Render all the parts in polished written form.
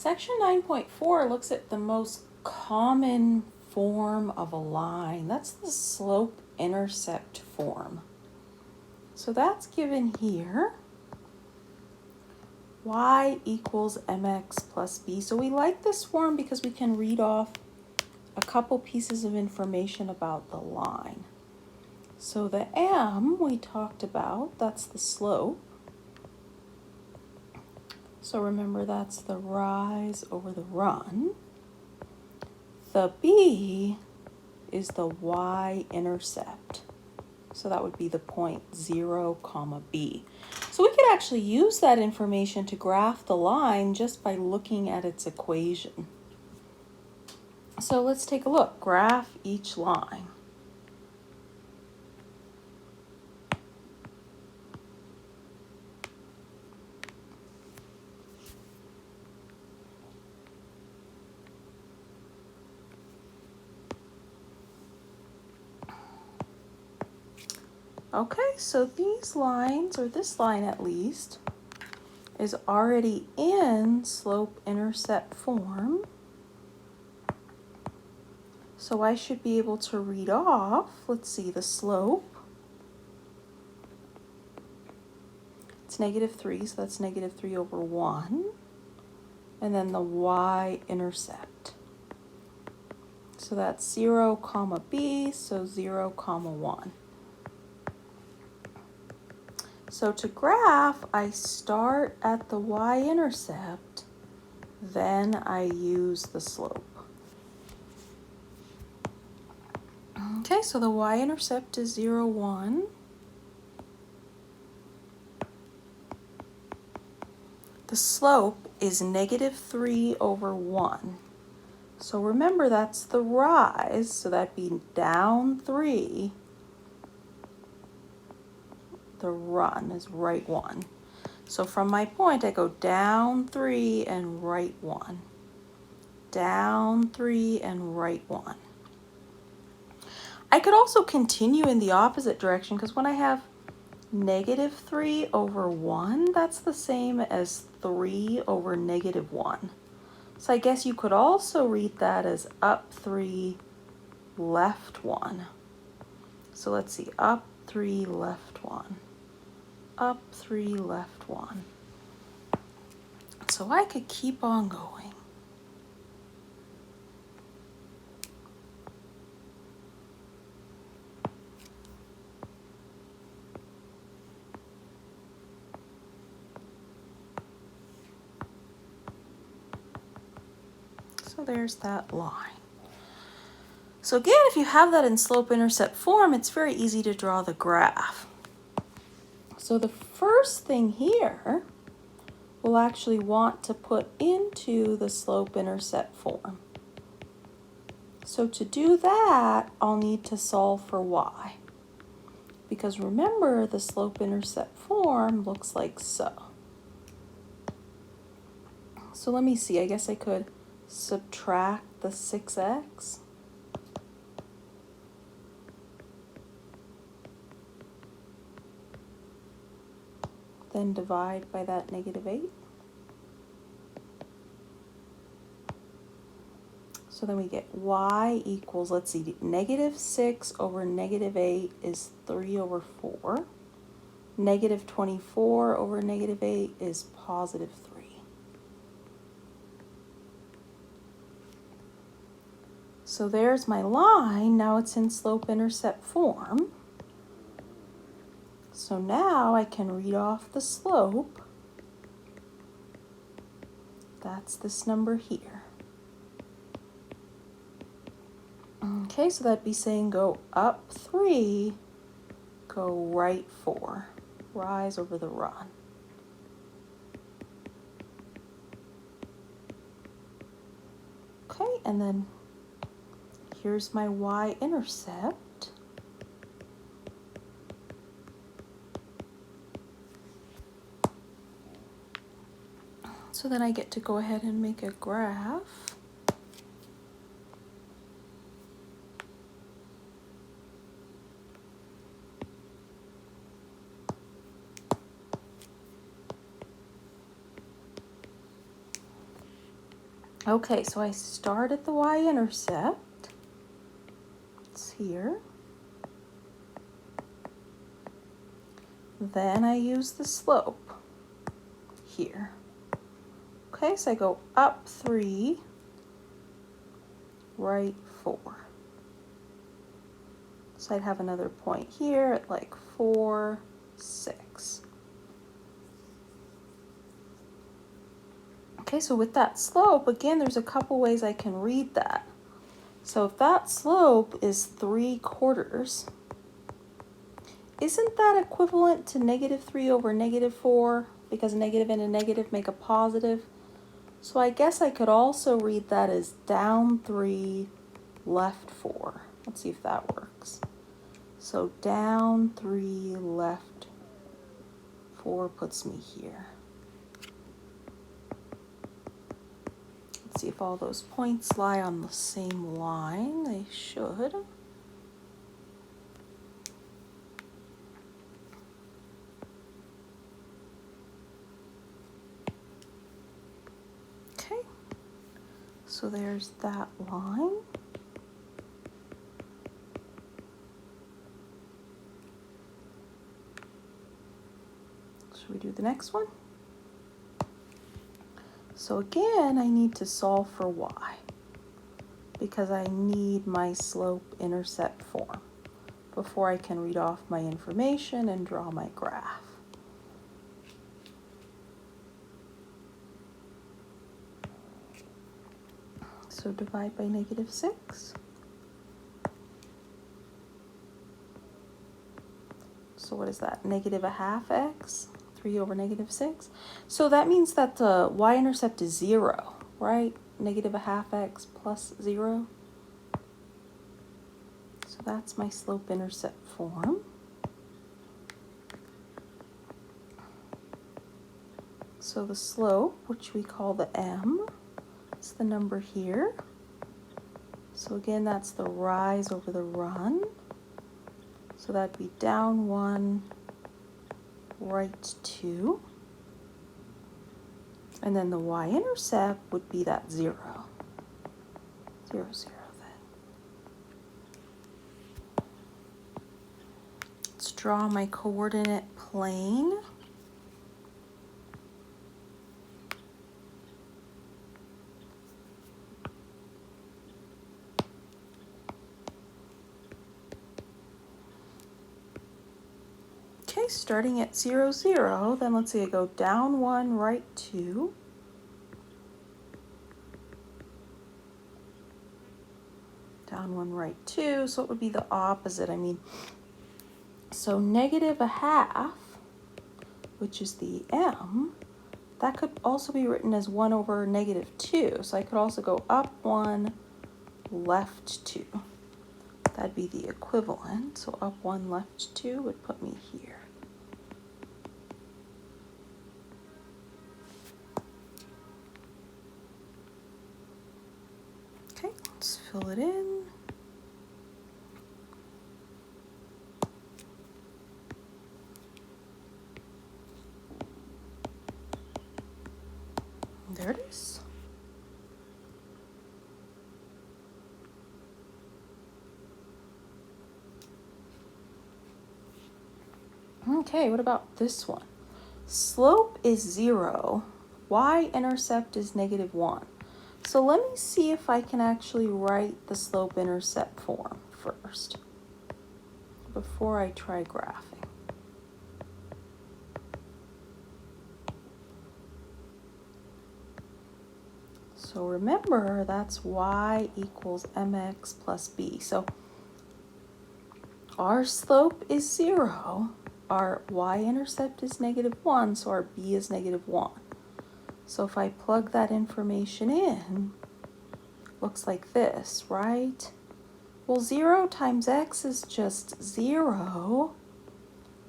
Section 9.4 looks at the most common form of a line. That's the slope-intercept form. So that's given here. Y equals mx plus b. So we like this form because we can read off a couple pieces of information about the line. So the m we talked about, that's the slope. So remember, that's the rise over the run. The b is the y-intercept. So that would be the point 0, b. So we could actually use that information to graph the line just by looking at its equation. So let's take a look. Graph each line. Okay, so these lines, or this line at least, is already in slope-intercept form. So I should be able to read off, let's see, the slope. It's -3, so that's -3 over 1. And then the y-intercept. So that's 0, b, so 0, 1. So to graph, I start at the y-intercept, then I use the slope. Okay, so the y-intercept is 0, 1. The slope is -3 over 1. So remember, that's the rise, so that'd be down 3. The run is right 1. So from my point, I go down 3 and right 1. Down 3 and right 1. I could also continue in the opposite direction, because when I have -3 over 1, that's the same as 3 over -1. So I guess you could also read that as up 3, left 1. So let's see, up 3, left 1. Up 3, left 1. So I could keep on going. So there's that line. So again, if you have that in slope-intercept form, it's very easy to draw the graph. So the first thing here, we'll actually want to put into the slope-intercept form. So to do that, I'll need to solve for y. Because remember, the slope-intercept form looks like so. So let me see, I guess I could subtract the 6x. Then divide by that -8. So then we get y equals, let's see, -6 over -8 is 3 over 4. -24 over -8 is +3. So there's my line. Now it's in slope-intercept form. So now I can read off the slope. That's this number here. Okay, so that'd be saying go up 3, go right 4. Rise over the run. Okay, and then here's my y-intercept. So then I get to go ahead and make a graph. Okay, so I start at the y-intercept. It's here. Then I use the slope here. Okay, so I go up 3, right 4. So I'd have another point here at like 4, 6. Okay, so with that slope, again, there's a couple ways I can read that. So if that slope is 3/4, isn't that equivalent to -3 over -4? Because a negative and a negative make a positive. So I guess I could also read that as down 3, left 4. Let's see if that works. So down 3, left 4 puts me here. Let's see if all those points lie on the same line. They should. Okay, so there's that line. Should we do the next one? So again, I need to solve for y because I need my slope-intercept form before I can read off my information and draw my graph. So divide by -6. So what is that? -1/2 x, 3 over -6. So that means that the y-intercept is 0, right? -1/2 x plus 0. So that's my slope-intercept form. So the slope, which we call the m, is the number here. So again, that's the rise over the run. So that'd be down 1, right 2. And then the y-intercept would be that 0. 0, 0 then. Let's draw my coordinate plane. Okay, starting at 0, 0, then let's see, I go down 1, right 2. Down 1, right 2, so it would be the opposite. I mean, so -1/2, which is the m, that could also be written as 1 over -2. So I could also go up 1, left 2. That'd be the equivalent. So up 1, left 2 would put me here. Okay, let's fill it in. There it is. Okay, what about this one? Slope is 0, y-intercept is -1. So let me see if I can actually write the slope-intercept form first before I try graphing. So remember, that's y equals mx plus b. So our slope is 0, our y-intercept is -1, so our b is -1. So if I plug that information in, looks like this, right? Well, 0 times x is just 0.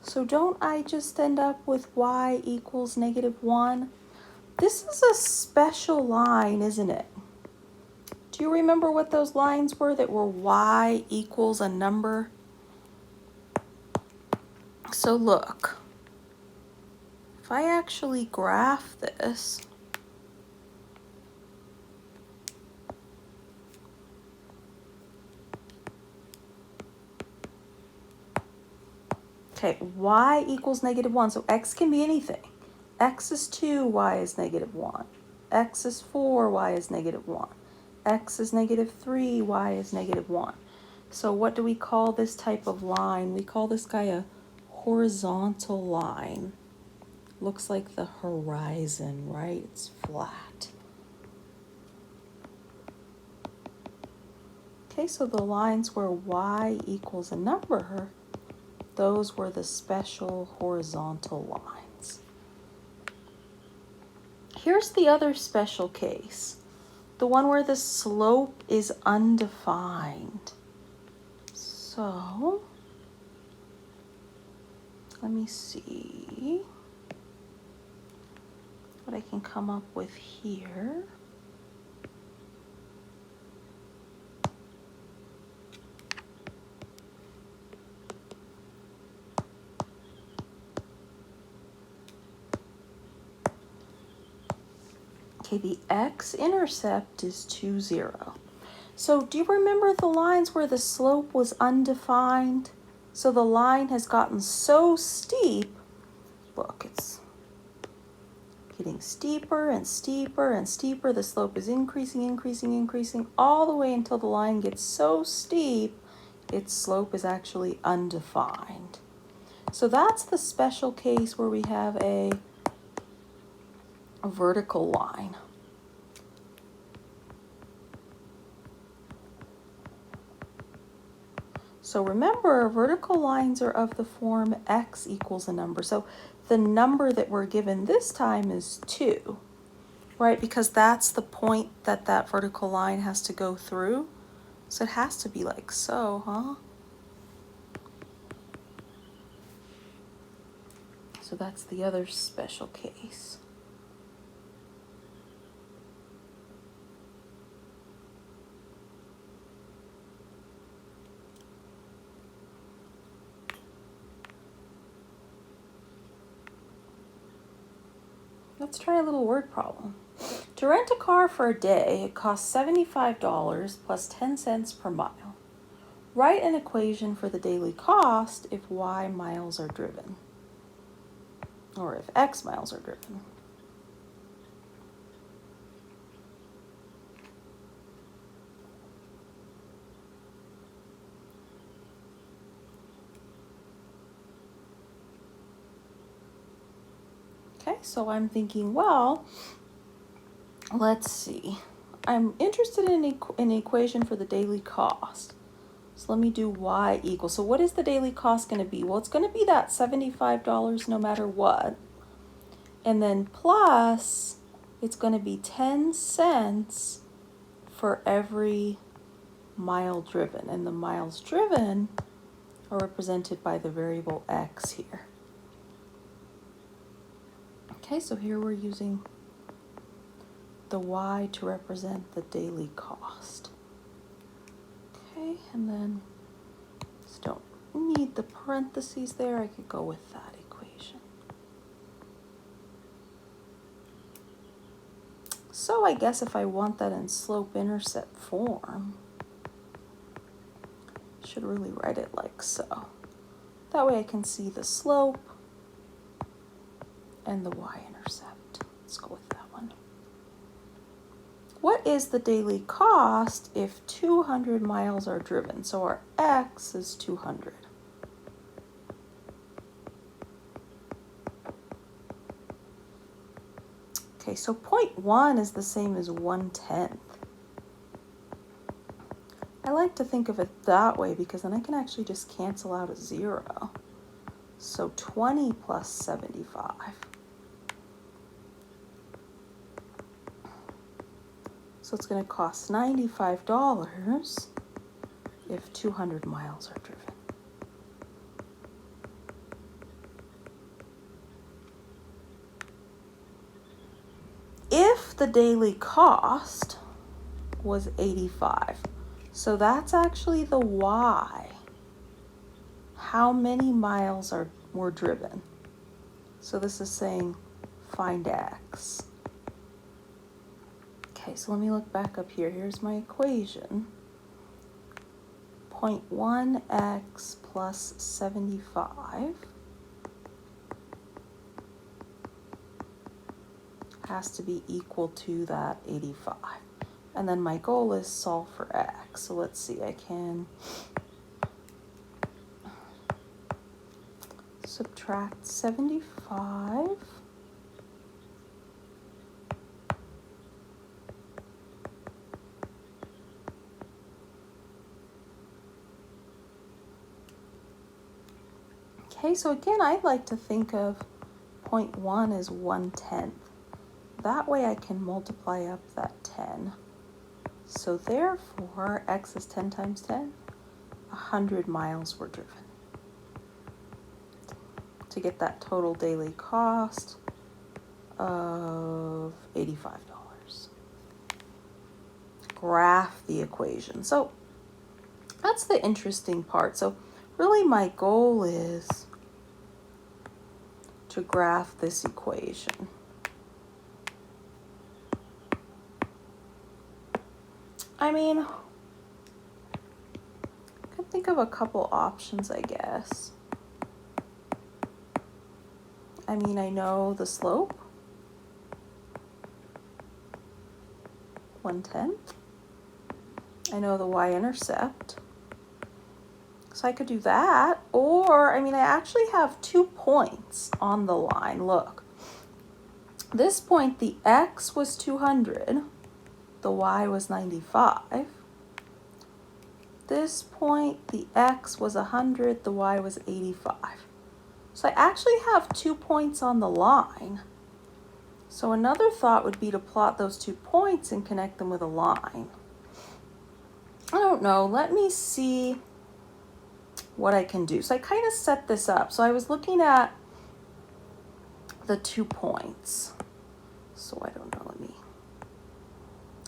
So don't I just end up with y equals -1? This is a special line, isn't it? Do you remember what those lines were that were y equals a number? So look, if I actually graph this, Okay, y equals -1, so x can be anything. X is 2, y is -1. X is 4, y is -1. X is -3, y is -1. So what do we call this type of line? We call this guy a horizontal line. Looks like the horizon, right? It's flat. Okay, so the lines where y equals a number, those were the special horizontal lines. Here's the other special case, the one where the slope is undefined. So, let me see what I can come up with here. Okay, the x-intercept is 2, 0. So do you remember the lines where the slope was undefined? So the line has gotten so steep, look, it's getting steeper and steeper and steeper. The slope is increasing, increasing, increasing, all the way until the line gets so steep, its slope is actually undefined. So that's the special case where we have a vertical line. So remember, vertical lines are of the form x equals a number. So the number that we're given this time is 2, right? Because that's the point that that vertical line has to go through. So it has to be like so, huh? So that's the other special case. Let's try a little word problem. To rent a car for a day, it costs $75 plus 10 cents per mile. Write an equation for the daily cost if y miles are driven, or if x miles are driven. Okay, so I'm thinking, well, let's see. I'm interested in an equation for the daily cost. So let me do y equals. So what is the daily cost going to be? Well, it's going to be that $75 no matter what. And then plus, it's going to be 10 cents for every mile driven. And the miles driven are represented by the variable x here. Okay, so here we're using the y to represent the daily cost. Okay, and then just don't need the parentheses there. I could go with that equation. So I guess if I want that in slope-intercept form, I should really write it like so. That way I can see the slope and the y-intercept. Let's go with that one. What is the daily cost if 200 miles are driven? So our x is 200. Okay, so 0.1 is the same as 1/10. I like to think of it that way because then I can actually just cancel out a 0. So 20 plus 75. So it's going to cost $95 if 200 miles are driven. If the daily cost was 85, so that's actually the y. How many miles were driven? So this is saying find x. Okay, so let me look back up here. Here's my equation. 0.1x plus 75 has to be equal to that 85. And then my goal is solve for x. So let's see, I can subtract 75. Okay, so again, I like to think of 0.1 as 1/10. That way I can multiply up that 10. So therefore, x is 10 times 10, 100 miles were driven. To get that total daily cost of $85. Graph the equation. So that's the interesting part. So really my goal is to graph this equation. I mean, I could think of a couple options, I guess. I mean, I know the slope, 1/10. I know the y-intercept. So I could do that, or, I mean, I actually have 2 points on the line. Look, this point, the x was 200, the y was 95. This point, the x was 100, the y was 85. So I actually have 2 points on the line. So another thought would be to plot those 2 points and connect them with a line. I don't know, let me see what I can do. So I kind of set this up. So I was looking at the 2 points. So I don't know,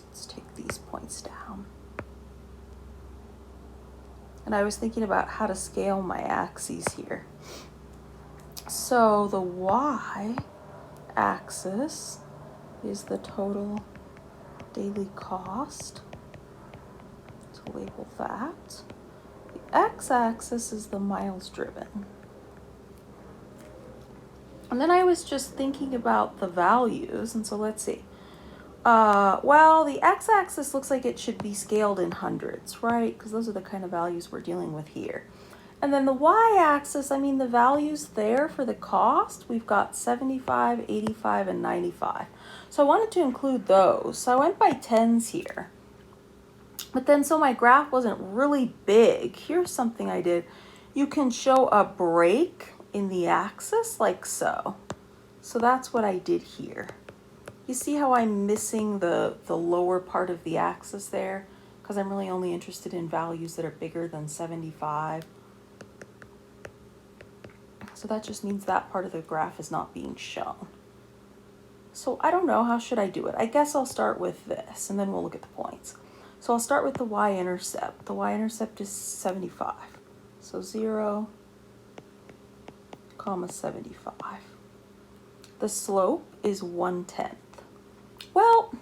let's take these points down. And I was thinking about how to scale my axes here. So the y-axis is the total daily cost. So label that. The x-axis is the miles driven. And then I was just thinking about the values, and so let's see. Well, the x-axis looks like it should be scaled in hundreds, right? Because those are the kind of values we're dealing with here. And then the y-axis, I mean, the values there for the cost, we've got 75, 85, and 95. So I wanted to include those. So I went by tens here. But then, so my graph wasn't really big. Here's something I did. You can show a break in the axis like so. So that's what I did here. You see how I'm missing the lower part of the axis there? Because I'm really only interested in values that are bigger than 75. So that just means that part of the graph is not being shown. So I don't know, how should I do it? I guess I'll start with this and then we'll look at the points. So I'll start with the y-intercept. The y-intercept is 75. So 0, 75. The slope is 1/10. Well,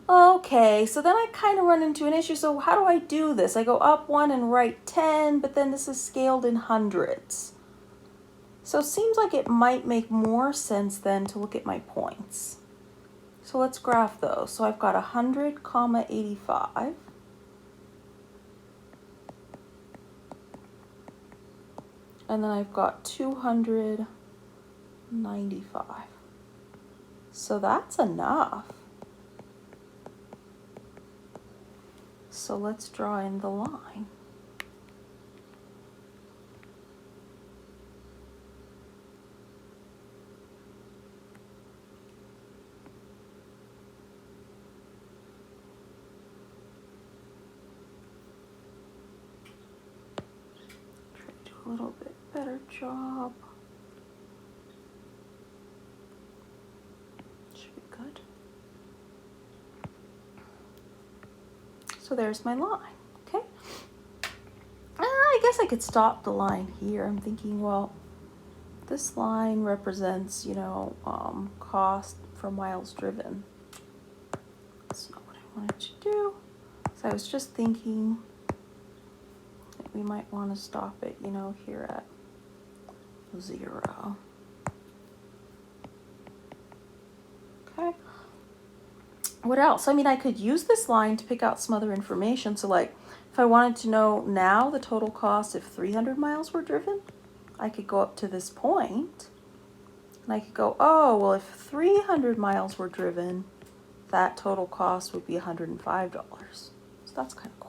okay, so then I kind of run into an issue. So how do I do this? I go up 1 and right 10, but then this is scaled in hundreds. So it seems like it might make more sense then to look at my points. So let's graph those. So I've got 100, 85. And then I've got 295. So that's enough. So let's draw in the line. Try to do a little bit better job. Should be good. So there's my line, okay? I guess I could stop the line here. I'm thinking, well, this line represents, cost for miles driven. That's not what I wanted to do. So I was just thinking that we might want to stop it, here at 0. What else? I mean, I could use this line to pick out some other information. So like, if I wanted to know now the total cost if 300 miles were driven, I could go up to this point and I could go, oh, well, if 300 miles were driven, that total cost would be $105. So that's kind of cool.